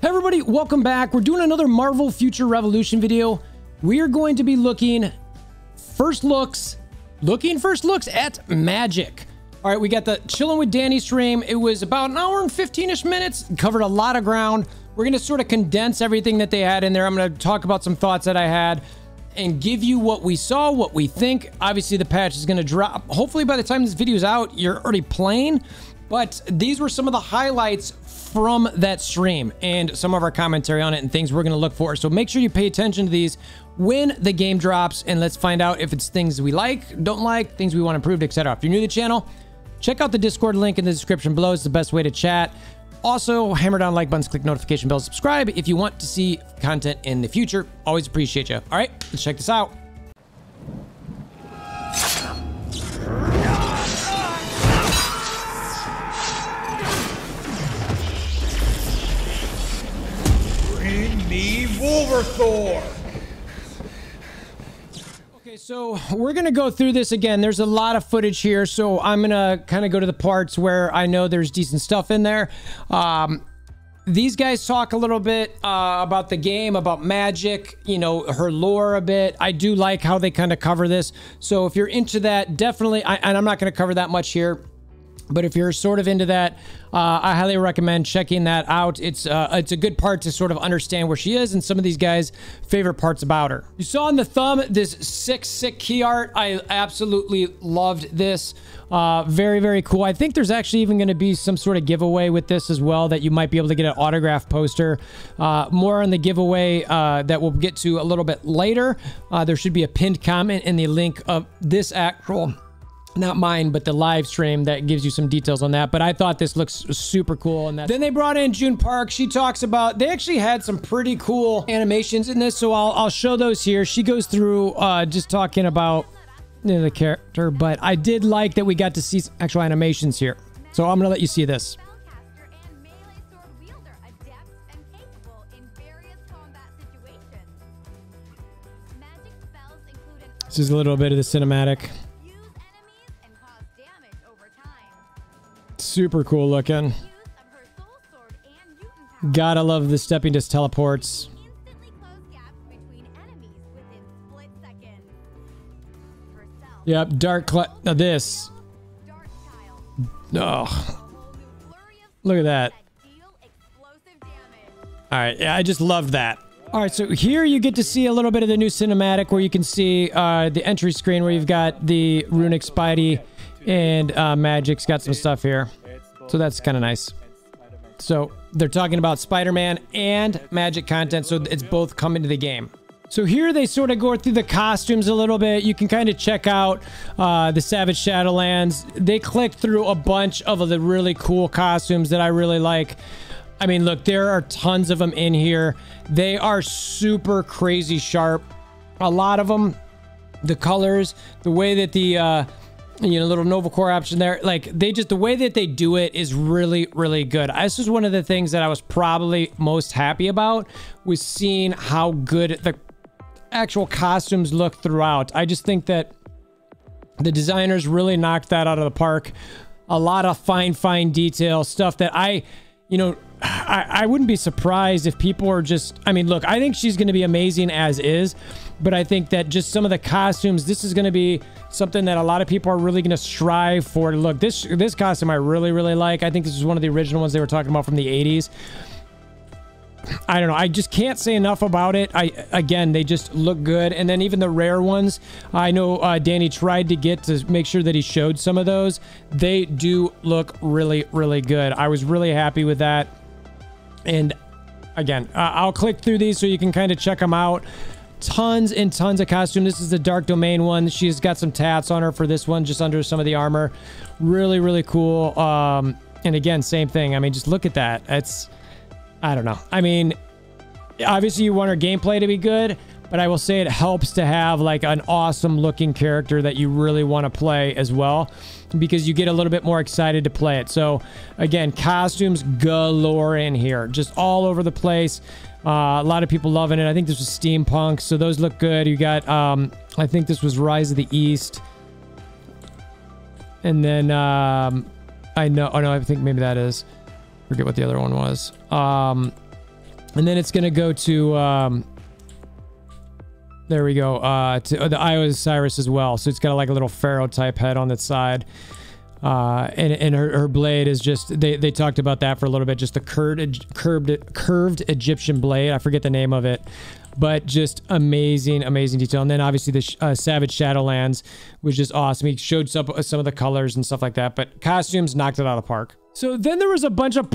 Hey everybody, welcome back. We're doing another Marvel Future Revolution video. We are going to be looking first looks at Magik. All right, we got the Chilling with Danny stream. It was about an hour and 15-ish minutes. Covered a lot of ground. We're going to sort of condense everything that they had in there. I'm going to talk about some thoughts that I had and give you what we saw, what we think. Obviously, the patch is going to drop. Hopefully, by the time this video is out, you're already playing. But these were some of the highlights from that stream and some of our commentary on it and things we're going to look for. So make sure you pay attention to these when the game drops, and let's find out if it's things we like, don't like, things we want improved, etc. If you're new to the channel, check out the Discord link in the description below. It's the best way to chat. Also, hammer down like buttons, click notification bell, subscribe if you want to see content in the future. Always appreciate you. All right, let's check this out. Bring me WolverThor! Okay, so we're going to go through this again. There's a lot of footage here, so I'm going to kind of go to the parts where I know there's decent stuff in there. These guys talk a little bit about the game, about Magik, you know, her lore a bit. I do like how they kind of cover this. So if you're into that, definitely, and I'm not going to cover that much here, but if you're sort of into that, I highly recommend checking that out. It's a good part to sort of understand where she is and some of these guys' favorite parts about her. You saw on the thumb this sick key art. I absolutely loved this. Very, very cool. I think there's actually even going to be some sort of giveaway with this as well, that you might be able to get an autograph poster. More on the giveaway that we'll get to a little bit later. There should be a pinned comment in the link of this actual, not mine, but the live stream that gives you some details on that. But I thought this looks super cool. And then they brought in June Park. She talks about, they actually had some pretty cool animations in this, so I'll show those here. She goes through just talking about, you know, the character, but I did like that we got to see actual animations here. So I'm gonna let you see this. This is a little bit of the cinematic. Super cool looking. Gotta love the stepping disc teleports. Yep, dark now this. Oh, look at that. All right, yeah, I just loved that. All right, so here you get to see a little bit of the new cinematic where you can see the entry screen where you've got the runic Spidey and Magik's got some stuff here. So that's kind of nice. So they're talking about Spider-Man and Magik content, so it's both coming to the game. So here they sort of go through the costumes a little bit. You can kind of check out the Savage Shadowlands. They clicked through a bunch of the really cool costumes that I really like. I mean, look, there are tons of them in here. They are super crazy sharp. A lot of them, the colors, the way that the you know, little Nova Core option there, like they just, the way that they do it is really, really good. This is one of the things that I was probably most happy about, was seeing how good the actual costumes look throughout. I just think that the designers really knocked that out of the park. A lot of fine detail stuff that I wouldn't be surprised if people are just, I mean, look, I think she's going to be amazing as is, but I think that just some of the costumes, this is going to be something that a lot of people are really going to strive for. Look, this costume I really like. I think this is one of the original ones they were talking about from the 80s. I don't know. I just can't say enough about it. Again, they just look good. And then even the rare ones, I know Danny tried to get to make sure that he showed some of those. They do look really good. I was really happy with that. And again, I'll click through these so you can kind of check them out. Tons and tons of costume. This is the Dark Domain one. She's got some tats on her for this one, just under some of the armor. Really cool. And again, same thing. I mean, just look at that. It's, I don't know. I mean, obviously you want her gameplay to be good, but I will say it helps to have like an awesome looking character that you really want to play as well, because you get a little bit more excited to play it. So again, costumes galore in here, just all over the place. A lot of people loving it. I think this was steampunk, so those look good. You got, I think this was Rise of the East. And then, I know, oh no, I think maybe that is, forget what the other one was. And then it's going to go to, there we go, to the Eye of Osiris as well. So it's got like a little pharaoh type head on its side. And her blade is just, they talked about that for a little bit, just the curved Egyptian blade. I forget the name of it, but just amazing detail. And then obviously the Savage Shadowlands was just awesome. He showed some of the colors and stuff like that, but costumes knocked it out of the park. So then there was a bunch of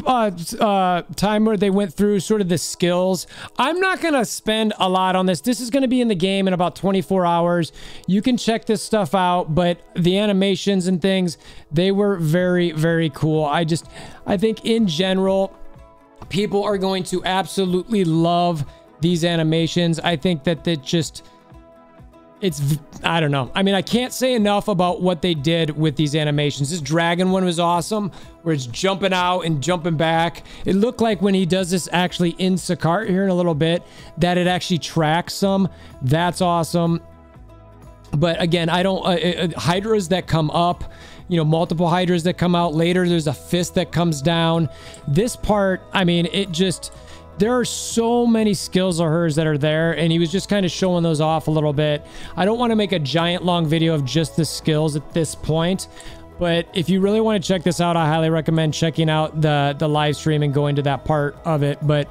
time where they went through sort of the skills. I'm not going to spend a lot on this. This is going to be in the game in about 24 hours. You can check this stuff out, but the animations and things, they were very, very cool. I think in general, people are going to absolutely love these animations. I think that I don't know. I mean, I can't say enough about what they did with these animations. This dragon one was awesome, where it's jumping out and jumping back. It looked like when he does this actually in Sakart here in a little bit, that it actually tracks some. That's awesome. But again, I don't, hydras that come up, you know, multiple hydras that come out later. There's a fist that comes down. This part, I mean, it just, there are so many skills of hers that are there, and he was just kind of showing those off a little bit. I don't want to make a giant long video of just the skills at this point, but if you really want to check this out, I highly recommend checking out the live stream and going to that part of it. But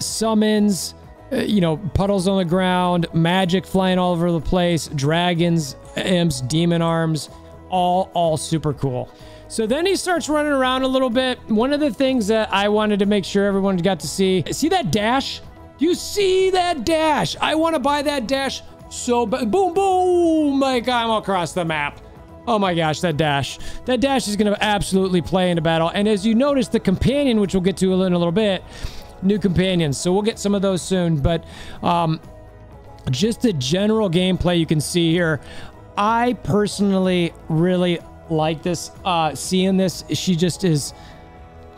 summons, you know, puddles on the ground, magic flying all over the place, dragons, imps, demon arms, all super cool. So then he starts running around a little bit. One of the things that I wanted to make sure everyone got to see that dash? Do you see that dash? I want to buy that dash so bad. Boom, boom. My God, I'm across the map. Oh my gosh, that dash. That dash is going to absolutely play into battle. And as you notice, the companion, which we'll get to in a little bit, new companions. So we'll get some of those soon. But just the general gameplay you can see here. I personally really like this, seeing this. She just is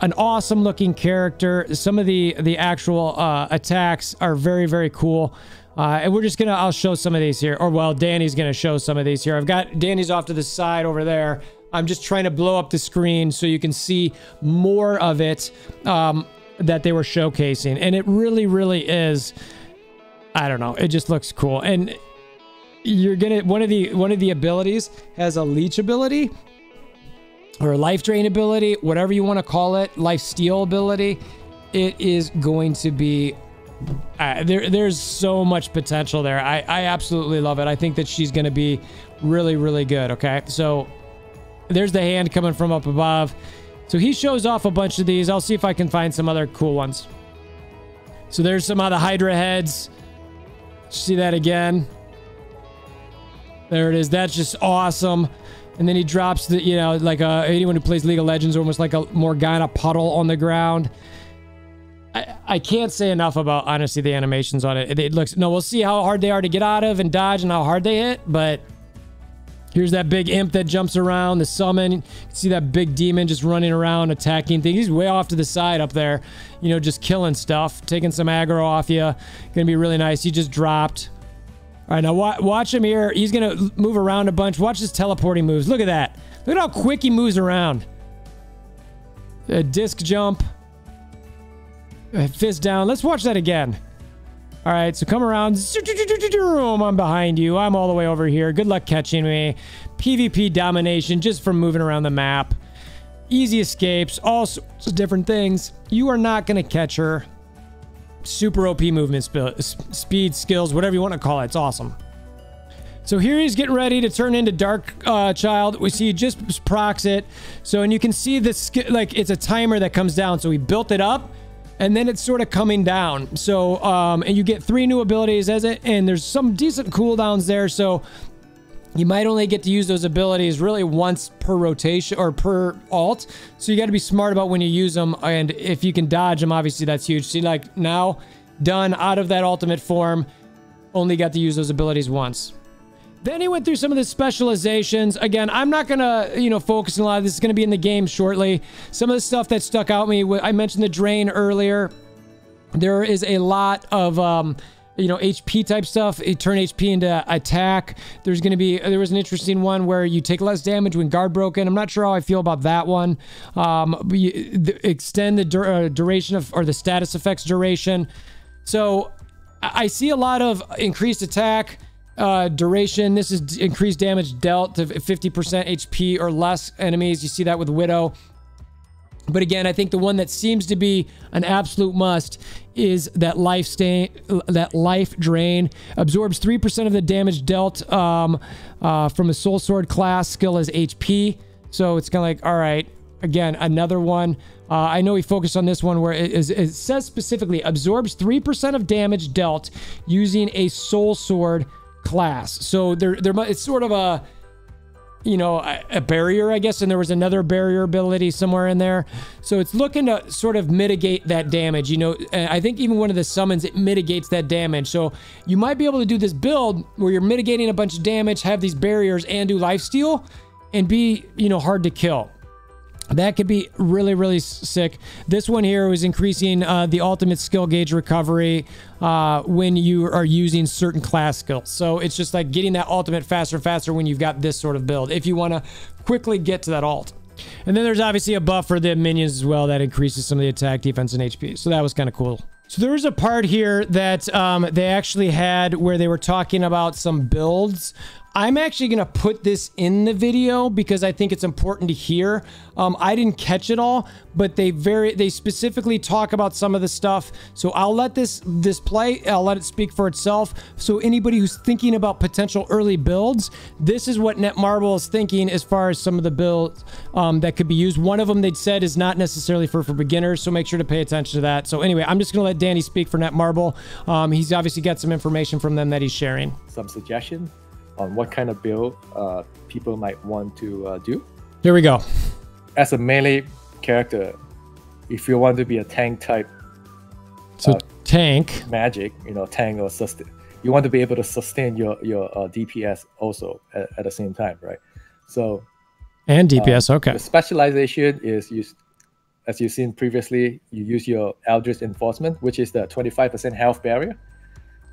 an awesome looking character. Some of the actual attacks are very, very cool. And we're just gonna, I'll show some of these here, or well, Danny's gonna show some of these here. I've got Danny's off to the side over there. I'm just trying to blow up the screen so you can see more of it that they were showcasing. And it really, really is, I don't know, it just looks cool. And you're gonna, one of the abilities has a leech ability or a life drain ability, whatever you want to call it, life steal ability. It is going to be there's so much potential there. I absolutely love it. I think that she's going to be really, really good. Okay, so there's the hand coming from up above. So he shows off a bunch of these. I'll see if I can find some other cool ones. So there's some of the Hydra heads. See that again? There it is. That's just awesome. And then he drops the, you know, like anyone who plays League of Legends, almost like a Morgana puddle on the ground. I can't say enough about, honestly, the animations on it. It looks, no, we'll see how hard they are to get out of and dodge and how hard they hit. But here's that big imp that jumps around, the summon. You can see that big demon just running around, attacking things. He's way off to the side up there, you know, just killing stuff, taking some aggro off you. Gonna be really nice. He just dropped. All right, now watch him here. He's going to move around a bunch. Watch his teleporting moves. Look at that. Look at how quick he moves around. A disc jump. A fist down. Let's watch that again. All right, so come around. I'm behind you. I'm all the way over here. Good luck catching me. PvP domination just from moving around the map. Easy escapes. All sorts of different things. You are not going to catch her. Super OP movement speed, skills, whatever you want to call it. It's awesome. So here he's getting ready to turn into Dark Child. We see he just procs it. So, and you can see this, like, it's a timer that comes down. So he built it up and then it's sort of coming down. So, and you get 3 new abilities as it, and there's some decent cooldowns there. So you might only get to use those abilities really once per rotation or per alt. So you got to be smart about when you use them. And if you can dodge them, obviously that's huge. See, like now, done out of that ultimate form, only got to use those abilities once. Then he went through some of the specializations. Again, I'm not going to, you know, focus on a lot of this. Is going to be in the game shortly. Some of the stuff that stuck out me, I mentioned the drain earlier. There is a lot of, you know, HP type stuff. It turn HP into attack. There was an interesting one where you take less damage when guard broken. I'm not sure how I feel about that one. Extend the duration of, or the status effects duration. So I see a lot of increased attack duration. This is increased damage dealt to 50% HP or less enemies. You see that with Widow. But again, I think the one that seems to be an absolute must is that life drain. Absorbs 3% of the damage dealt from a soul sword class. Skill as HP. So it's kind of like, all right, again, another one. I know we focused on this one where it says specifically absorbs 3% of damage dealt using a soul sword class. So it's sort of a, you know, a barrier, I guess, and there was another barrier ability somewhere in there. So it's looking to sort of mitigate that damage. You know, I think even one of the summons, it mitigates that damage. So you might be able to do this build where you're mitigating a bunch of damage, have these barriers, and do lifesteal, and be, you know, hard to kill. That could be really, really sick. This one here was increasing the ultimate skill gauge recovery when you are using certain class skills. So it's just like getting that ultimate faster and faster when you've got this sort of build, if you want to quickly get to that ult. And then there's obviously a buff for the minions as well that increases some of the attack, defense, and HP. So that was kind of cool. So there was a part here that they actually had where they were talking about some builds. I'm actually going to put this in the video because I think it's important to hear. I didn't catch it all, but they specifically talk about some of the stuff. So I'll let this play. I'll let it speak for itself. So anybody who's thinking about potential early builds, this is what Netmarble is thinking as far as some of the builds that could be used. One of them they'd said is not necessarily for beginners, so make sure to pay attention to that. So anyway, I'm just going to let Danny speak for Netmarble. He's obviously got some information from them that he's sharing. Some suggestions on what kind of build people might want to do. Here we go. As a melee character, if you want to be a tank type, so tank Magik, you know, tank or sustain, you want to be able to sustain your DPS also at the same time, right? So and DPS, okay. The specialization is as you've seen previously, you use your Eldritch Enforcement, which is the 25% health barrier.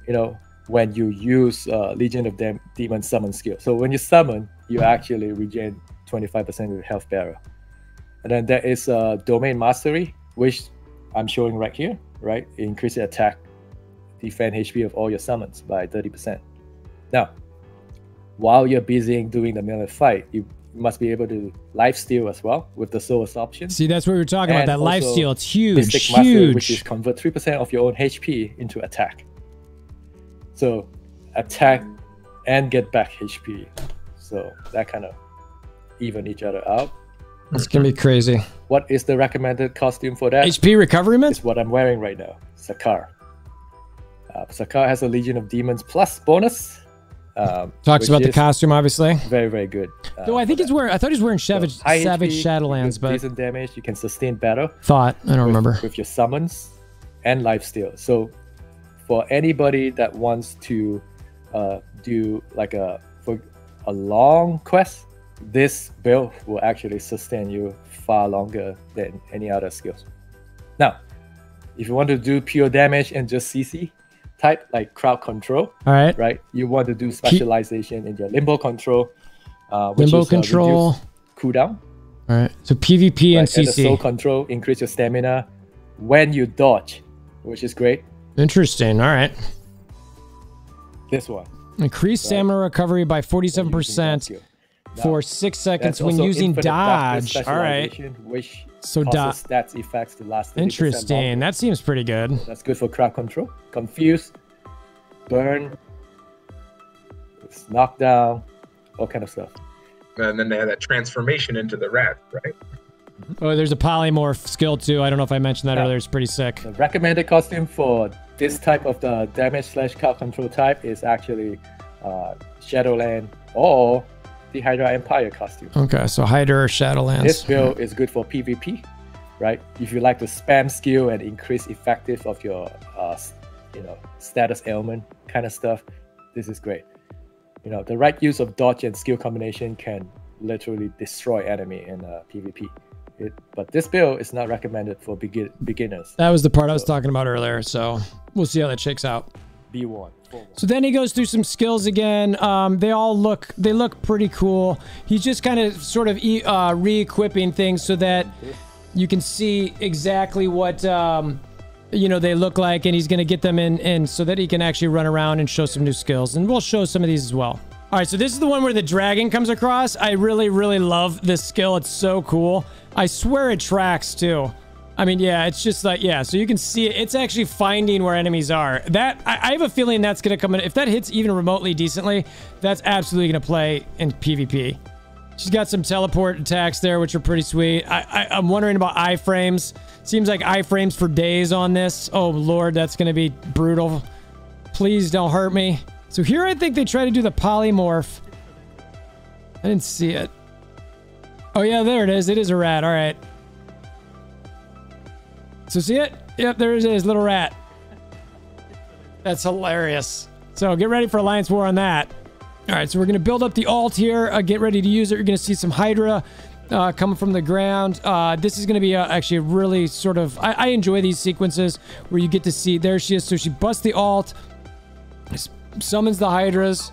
You know, when you use Legion of Demon summon skill. So when you summon, you actually regain 25% of your health barrier. And then there is Domain Mastery, which I'm showing right here, right? It increases attack, defense, HP of all your summons by 30%. Now, while you're busy doing the melee fight, you must be able to lifesteal as well with the soul absorption. See, that's what we were talking about, that lifesteal. It's huge, Mystic Mastery, which is convert 3% of your own HP into attack. So attack and get back HP. So that kind of even each other out. It's going to be crazy. What is the recommended costume for that? HP recovery, man? It's what I'm wearing right now. Sakar. Sakar has a Legion of Demons plus bonus. Talks about the costume, obviously. Very, very good. Though I think he's wearing, I thought he was wearing Savage Shadowlands, but decent damage. You can sustain battle. I don't remember. With your summons and lifesteal. So for anybody that wants to do like for a long quest, this build will actually sustain you far longer than any other skills. Now, if you want to do pure damage and just CC type, like crowd control, all right, right? You want to do specialization in your limbo control, which limbo is control cooldown. All right, so PvP and CC. And the soul control increase your stamina when you dodge, which is great. Interesting. All right. This one. Increase stamina recovery by 47% for 6 seconds when using dodge. All right. Which so causes stats effects to last 30% interesting. longer. That seems pretty good. That's good for crowd control. Confuse, burn, knockdown, all kind of stuff. And then they have that transformation into the rat, right? Oh, there's a polymorph skill too. I don't know if I mentioned that earlier. It's pretty sick. The recommended costume for this type of the damage / crowd control type is actually Shadowland or the Hydra Empire costume. Okay, so Hydra or Shadowlands. This build is good for PvP, right? If you like to spam skill and increase effective of your status ailment kind of stuff, this is great. You know, the right use of dodge and skill combination can literally destroy enemy in PvP. But this build is not recommended for beginners. That was the part I was talking about earlier, so we'll see how that shakes out. B1. So then he goes through some skills again. They look pretty cool. He's just kind of sort of re-equipping things so that you can see exactly what they look like, and he's going to get them in so that he can actually run around and show some new skills. And we'll show some of these as well. All right, so this is the one where the dragon comes across. I really, really love this skill. It's so cool. I swear it tracks too. I mean, yeah, it's just like, yeah, so you can see it. It's actually finding where enemies are. That, I have a feeling that's going to come in. If that hits even remotely decently, that's absolutely going to play in PvP. She's got some teleport attacks there, which are pretty sweet. I'm wondering about iframes. Seems like iframes for days on this. Oh, Lord, that's going to be brutal. Please don't hurt me. So here I think they try to do the polymorph. I didn't see it. Oh, yeah, there it is. It is a rat. All right. So see it? Yep, there it is, little rat. That's hilarious. So get ready for Alliance War on that. All right, so we're going to build up the alt here. Get ready to use it. You're going to see some Hydra coming from the ground. This is going to be actually a really sort of... I enjoy these sequences where you get to see... There she is. So she busts the alt, summons the Hydras.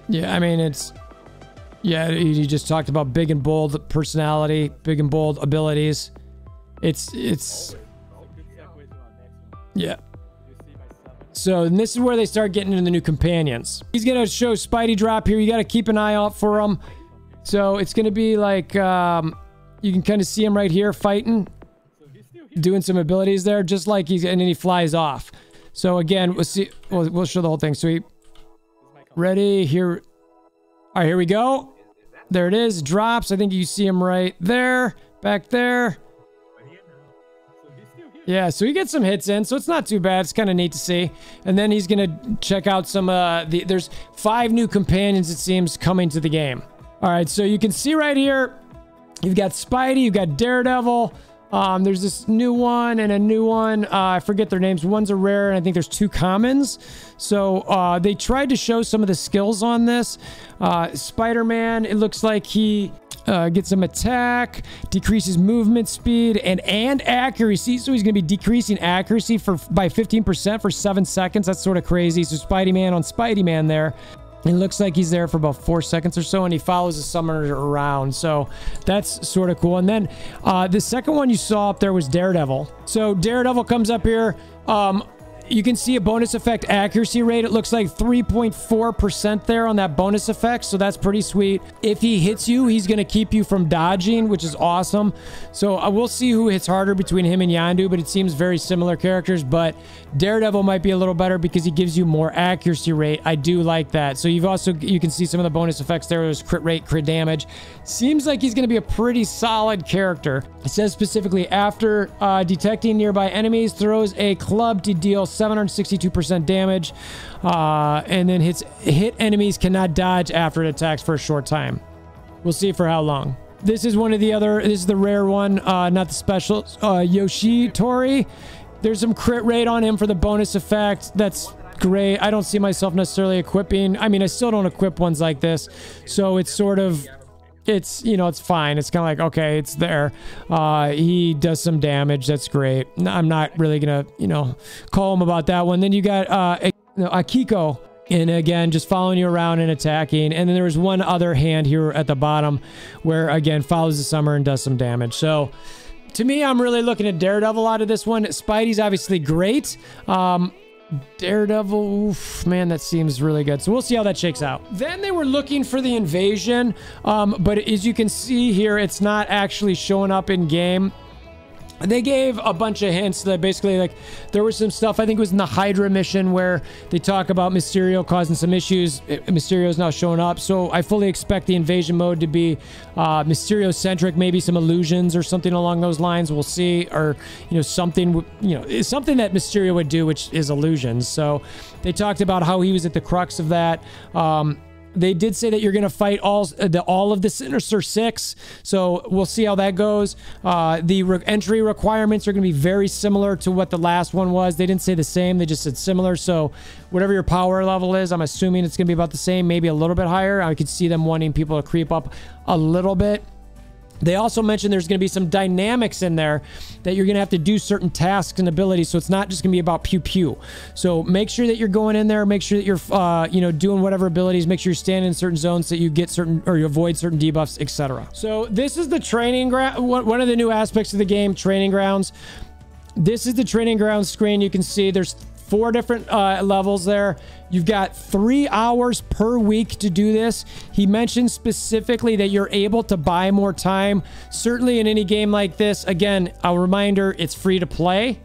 Yeah, I mean, it's... Yeah, you just talked about big and bold personality, big and bold abilities. It's... Yeah. So, and this is where they start getting into the new companions. He's going to show Spidey drop here. You got to keep an eye out for him. So, it's going to be like, you can kind of see him right here fighting, doing some abilities there, just like and then he flies off. So, again, we'll see, we'll show the whole thing. So, ready, here. All right, here we go. There it is, drops. I think you see him right there, back there. Yeah, so he gets some hits in, so it's not too bad. It's kind of neat to see. And then he's going to check out some, there's 5 new companions, it seems, coming to the game. All right, so you can see right here, you've got Spidey, you've got Daredevil. There's this new one and a new one. I forget their names. One's a rare, and I think there's 2 commons. So they tried to show some of the skills on this. Spider-Man, it looks like he... gets some attack, decreases movement speed and accuracy. So he's going to be decreasing accuracy by 15% for 7 seconds. That's sort of crazy. So Spidey-Man on Spidey-Man there. It looks like he's there for about 4 seconds or so, and he follows the summoner around. So that's sort of cool. And then the second one you saw up there was Daredevil. So Daredevil comes up here. You can see a bonus effect accuracy rate. It looks like 3.4% there on that bonus effect. So that's pretty sweet. If he hits you, he's going to keep you from dodging, which is awesome. So we'll see who hits harder between him and Yondu, but it seems very similar characters. But Daredevil might be a little better because he gives you more accuracy rate. I do like that. So you can see some of the bonus effects there. There's crit rate, crit damage. Seems like he's going to be a pretty solid character. It says specifically after detecting nearby enemies, throws a club to deal 762% damage, and then hit enemies cannot dodge after it attacks for a short time. We'll see for how long. This is one of the other, this is the rare one, not the special, Yoshitori. There's some crit rate on him for the bonus effect. That's great. I don't see myself necessarily equipping. I mean, I still don't equip ones like this. So it's sort of, it's, you know, it's fine. It's kind of like, okay, it's there. He does some damage. That's great. I'm not really going to, you know, call him about that one. Then you got Akiko. And again, just following you around and attacking. And then there was one other hand here at the bottom where, again, follows the summer and does some damage. So to me, I'm really looking at Daredevil out of this one. Spidey's obviously great. Daredevil, oof, man, that seems really good. So we'll see how that shakes out. Then they were looking for the invasion, but as you can see here, it's not actually showing up in game. They gave a bunch of hints that basically, like, there was some stuff, I think it was in the Hydra mission where they talk about Mysterio causing some issues. Mysterio's now showing up, so I fully expect the invasion mode to be Mysterio-centric, maybe some illusions or something along those lines. We'll see, or, you know, something, you know, it's something that Mysterio would do, which is illusions. So they talked about how he was at the crux of that. They did say that you're going to fight all of the Sinister Six, so we'll see how that goes. The entry requirements are going to be very similar to what the last one was. They didn't say the same, they just said similar, so whatever your power level is, I'm assuming it's going to be about the same, maybe a little bit higher. I could see them wanting people to creep up a little bit. They also mentioned there's going to be some dynamics in there that you're going to have to do certain tasks and abilities. So it's not just going to be about pew pew. So make sure that you're going in there. Make sure that you're, you know, doing whatever abilities. Make sure you're standing in certain zones so that you get certain, or you avoid certain debuffs, etc. So this is the training ground. One of the new aspects of the game, training grounds. This is the training grounds screen. You can see there's 4 different levels there. You've got 3 hours per week to do this. He mentioned specifically that you're able to buy more time. Certainly in any game like this, again, a reminder, it's free to play,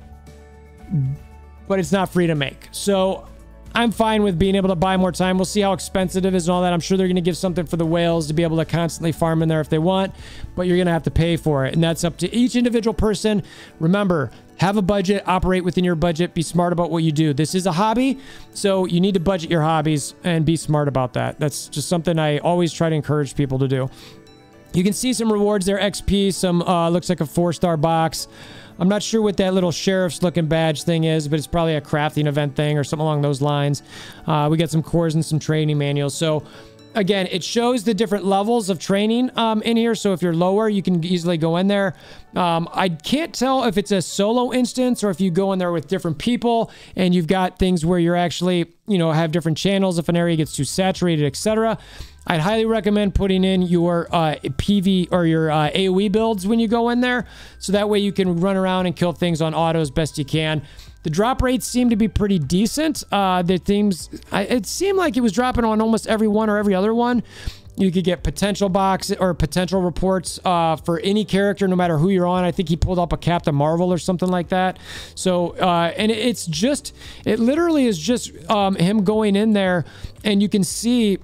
but it's not free to make. So I'm fine with being able to buy more time. We'll see how expensive it is and all that. I'm sure they're going to give something for the whales to be able to constantly farm in there if they want, but you're going to have to pay for it. And that's up to each individual person. Remember, have a budget, operate within your budget, be smart about what you do. This is a hobby, so you need to budget your hobbies and be smart about that. That's just something I always try to encourage people to do. You can see some rewards there, XP, some looks like a 4-star box. I'm not sure what that little sheriff's looking badge thing is, but it's probably a crafting event thing or something along those lines. We got some cores and some training manuals. So again, it shows the different levels of training in here. So if you're lower, you can easily go in there. I can't tell if it's a solo instance or if you go in there with different people and you've got things where you're actually, you know, have different channels if an area gets too saturated, etc. I'd highly recommend putting in your PV or your AoE builds when you go in there. So that way you can run around and kill things on auto as best you can. The drop rates seem to be pretty decent. It seemed like it was dropping on almost every one or every other one. You could get potential box or potential reports for any character, no matter who you're on. I think he pulled up a Captain Marvel or something like that. So, and it literally is just him going in there, and you can see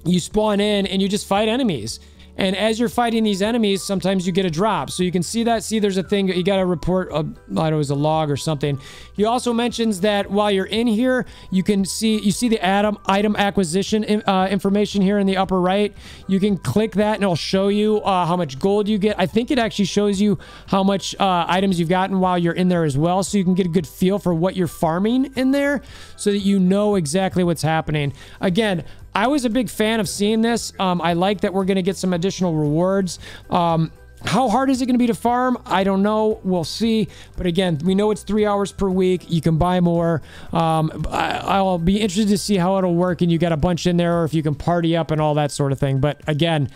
you spawn in and you just fight enemies. And as you're fighting these enemies, sometimes you get a drop. So you can see that. See, there's a thing. You got to report, I don't know, it was a log or something. He also mentions that while you're in here, you see the item acquisition information here in the upper right. You can click that and it'll show you how much gold you get. I think it actually shows you how much items you've gotten while you're in there as well. So you can get a good feel for what you're farming in there so that you know exactly what's happening. Again, I was a big fan of seeing this. I like that we're going to get some additional rewards. How hard is it going to be to farm? I don't know. We'll see. But again, we know it's 3 hours per week. You can buy more. I'll be interested to see how it'll work and you got a bunch in there or if you can party up and all that sort of thing. But again,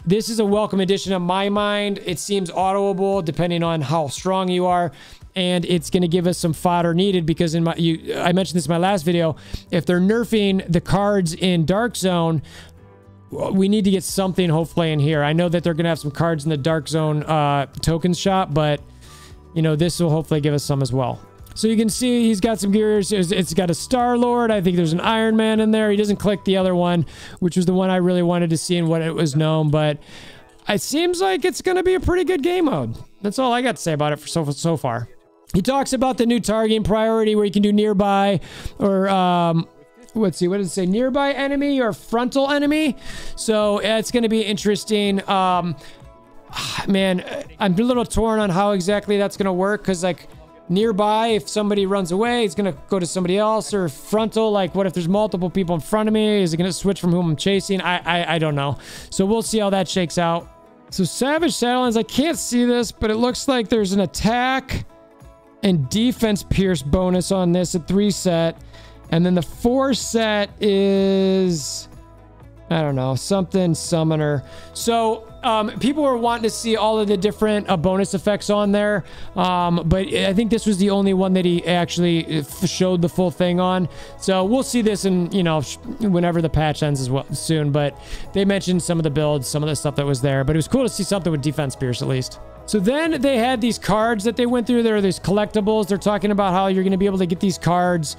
this is a welcome addition in my mind. It seems autoable depending on how strong you are. And it's going to give us some fodder needed because I mentioned this in my last video. If they're nerfing the cards in Dark Zone, we need to get something hopefully in here. I know that they're going to have some cards in the Dark Zone tokens shop, but you know, this will hopefully give us some as well. So you can see he's got some gears. It's got a Star-Lord. I think there's an Iron Man in there. He doesn't click the other one, which was the one I really wanted to see and what it was known, but it seems like it's going to be a pretty good game mode. That's all I got to say about it for so far. He talks about the new targeting priority where you can do nearby or, let's see, what did it say? Nearby enemy or frontal enemy. So it's going to be interesting. Man, I'm a little torn on how exactly that's going to work. Cause like nearby, if somebody runs away, it's going to go to somebody else, or frontal. Like what if there's multiple people in front of me? Is it going to switch from whom I'm chasing? I don't know. So we'll see how that shakes out. So Savage Shadowlands, I can't see this, but it looks like there's an attack and defense pierce bonus on this at 3 set. And then the 4 set is, I don't know, something summoner. So people were wanting to see all of the different bonus effects on there. But I think this was the only one that he actually showed the full thing on. So we'll see this in, you know, whenever the patch ends as well soon. But they mentioned some of the builds, some of the stuff that was there. But it was cool to see something with defense pierce at least. So then they had these cards that they went through. There are these collectibles. They're talking about how you're going to be able to get these cards.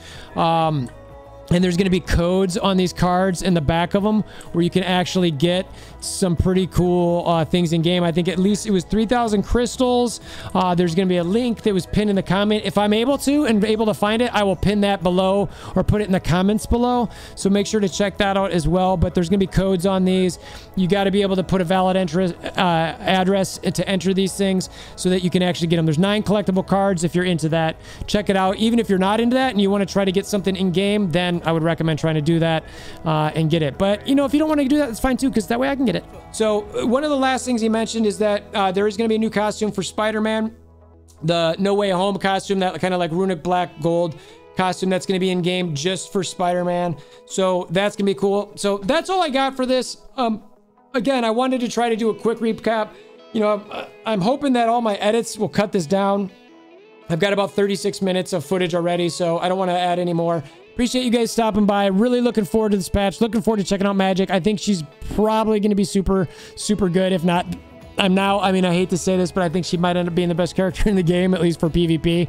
And there's going to be codes on these cards in the back of them where you can actually get some pretty cool things in game. I think at least it was 3,000 crystals. There's going to be a link that was pinned in the comment. If I'm able to and able to find it, I will pin that below or put it in the comments below. So make sure to check that out as well. But there's going to be codes on these. You got to be able to put a valid address to enter these things so that you can actually get them. There's 9 collectible cards if you're into that. Check it out. Even if you're not into that and you want to try to get something in game, then costume, I would recommend trying to do that and get it. But, you know, if you don't want to do that, it's fine too, because that way I can get it. So one of the last things he mentioned is that there is going to be a new costume for Spider-Man. The No Way Home costume, that kind of like runic black gold costume that's going to be in game just for Spider-Man. So that's going to be cool. So that's all I got for this. Again, I wanted to try to do a quick recap. You know, I'm hoping that all my edits will cut this down. I've got about 36 minutes of footage already, so I don't want to add any more. Appreciate you guys stopping by. Really looking forward to this patch. Looking forward to checking out Magik. I think she's probably going to be super, super good. If not, I mean, I hate to say this, but I think she might end up being the best character in the game, at least for PvP.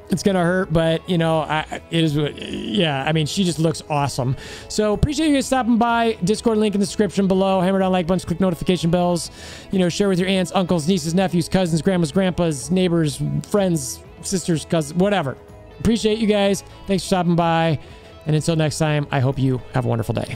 It's gonna hurt, but you know, yeah, I mean, she just looks awesome. So appreciate you guys stopping by. Discord link in the description below. Hammer down like buttons, click notification bells. You know, share with your aunts, uncles, nieces, nephews, cousins, grandmas, grandpas, neighbors, friends, sisters, cousins, whatever. Appreciate you guys. Thanks for stopping by. And until next time, I hope you have a wonderful day.